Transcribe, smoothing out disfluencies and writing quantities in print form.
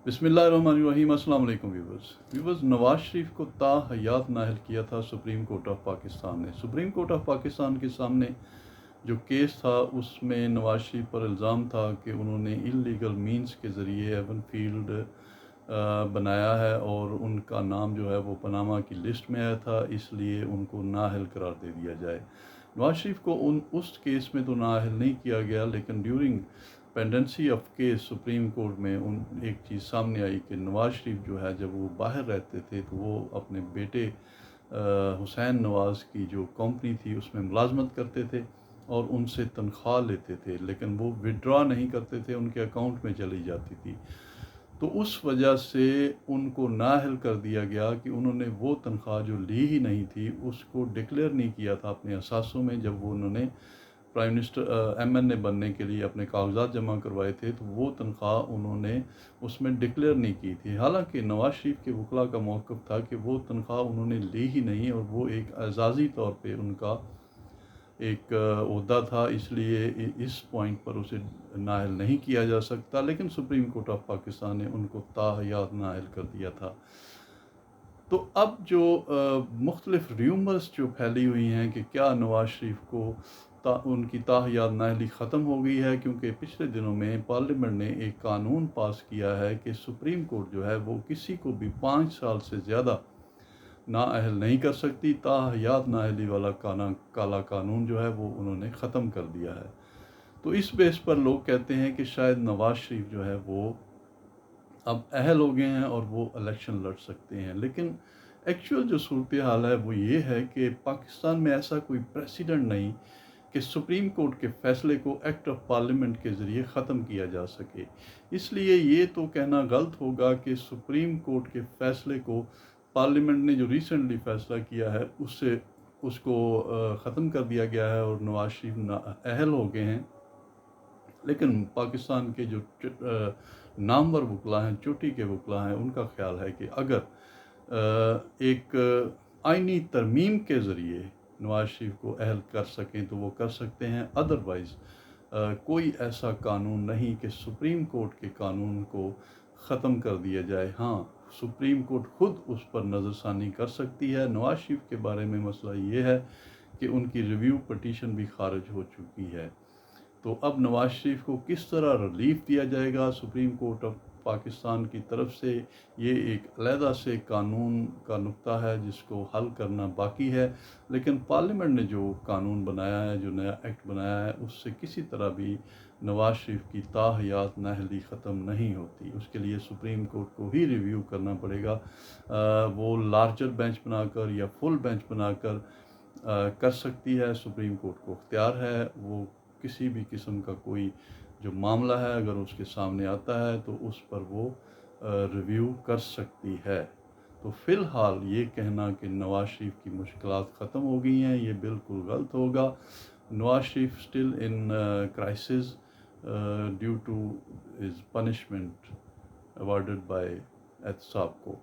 بسم اللہ الرحمن الرحیم۔ السلام علیکم ویورز، نواز شریف کو تا حیات نااہل کیا تھا سپریم کورٹ آف پاکستان نے۔ سپریم کورٹ آف پاکستان کے سامنے جو کیس تھا اس میں نواز شریف پر الزام تھا کہ انہوں نے انلیگل مینز کے ذریعے ایون فیلڈ بنایا ہے اور ان کا نام جو ہے وہ پاناما کی لسٹ میں آیا تھا، اس لیے ان کو نااہل قرار دے دیا جائے۔ نواز شریف کو اس کیس میں تو نااہل نہیں کیا گیا، لیکن during pendency of case supreme court میں ایک چیز سامنے آئی کہ نواز شریف جو ہے جب وہ باہر رہتے تھے تو وہ اپنے بیٹے حسین نواز کی جو کمپنی تھی اس میں ملازمت کرتے تھے اور ان سے تنخواہ لیتے تھے، لیکن وہ وڈرا نہیں کرتے تھے، ان کے اکاؤنٹ میں چلی جاتی تھی۔ تو اس وجہ سے ان کو نااہل کر دیا گیا کہ انہوں نے وہ تنخواہ جو لی ہی نہیں تھی اس کو ڈکلیئر نہیں کیا تھا اپنے اثاثوں میں۔ جب وہ انہوں نے پرائم منسٹر ایم اے بننے کے لیے اپنے کاغذات جمع کروائے تھے تو وہ تنخواہ انہوں نے اس میں ڈکلیئر نہیں کی تھی، حالانکہ نواز شریف کے وکلاء کا موقف تھا کہ وہ تنخواہ انہوں نے لی ہی نہیں اور وہ ایک اعزازی طور پہ ان کا ایک عہدہ تھا، اس لیے اس پوائنٹ پر اسے نااہل نہیں کیا جا سکتا، لیکن سپریم کورٹ آف پاکستان نے ان کو تا حیات نااہل کر دیا تھا۔ تو اب جو مختلف ریومرز جو پھیلی ہوئی ہیں کہ کیا نواز شریف کو ان کی تا حیات نااہلی ختم ہو گئی ہے، کیونکہ پچھلے دنوں میں پارلیمنٹ نے ایک قانون پاس کیا ہے کہ سپریم کورٹ جو ہے وہ کسی کو بھی 5 سال سے زیادہ نااہل نہیں کر سکتی۔ تا حیات نااہلی والا کالا قانون جو ہے وہ انہوں نے ختم کر دیا ہے۔ تو اس بیس پر لوگ کہتے ہیں کہ شاید نواز شریف جو ہے وہ اب اہل ہو گئے ہیں اور وہ الیکشن لڑ سکتے ہیں، لیکن ایکچوئل جو صورتحال ہے وہ یہ ہے کہ پاکستان میں ایسا کوئی پریسیڈنٹ نہیں کہ سپریم کورٹ کے فیصلے کو ایکٹ آف پارلیمنٹ کے ذریعے ختم کیا جا سکے۔ اس لیے یہ تو کہنا غلط ہوگا کہ سپریم کورٹ کے فیصلے کو پارلیمنٹ نے جو ریسنٹلی فیصلہ کیا ہے اس کو ختم کر دیا گیا ہے اور نواز شریف اہل ہو گئے ہیں، لیکن پاکستان کے جو نامور وکلاء ہیں، چوٹی کے وکلاء ہیں، ان کا خیال ہے کہ اگر ایک آئینی ترمیم کے ذریعے نواز شریف کو اہل کر سکیں تو وہ کر سکتے ہیں، ادروائز کوئی ایسا قانون نہیں کہ سپریم کورٹ کے قانون کو ختم کر دیا جائے۔ ہاں، سپریم کورٹ خود اس پر نظر ثانی کر سکتی ہے۔ نواز شریف کے بارے میں مسئلہ یہ ہے کہ ان کی ریویو پٹیشن بھی خارج ہو چکی ہے۔ تو اب نواز شریف کو کس طرح ریلیف دیا جائے گا سپریم کورٹ آف پاکستان کی طرف سے، یہ ایک علیحدہ سے قانون کا نقطہ ہے جس کو حل کرنا باقی ہے، لیکن پارلیمنٹ نے جو قانون بنایا ہے، جو نیا ایکٹ بنایا ہے، اس سے کسی طرح بھی نواز شریف کی تا حیات نااہلی ختم نہیں ہوتی۔ اس کے لیے سپریم کورٹ کو ہی ریویو کرنا پڑے گا، وہ لارجر بینچ بنا کر یا فل بینچ بنا کر سکتی ہے۔ سپریم کورٹ کو اختیار ہے، وہ کسی بھی قسم کا کوئی جو معاملہ ہے اگر اس کے سامنے آتا ہے تو اس پر وہ ریویو کر سکتی ہے۔ تو فی الحال یہ کہنا کہ نواز شریف کی مشکلات ختم ہو گئی ہیں یہ بالکل غلط ہوگا۔ Nawaz Sharif still in crisis due to his punishment awarded by احتساب کو۔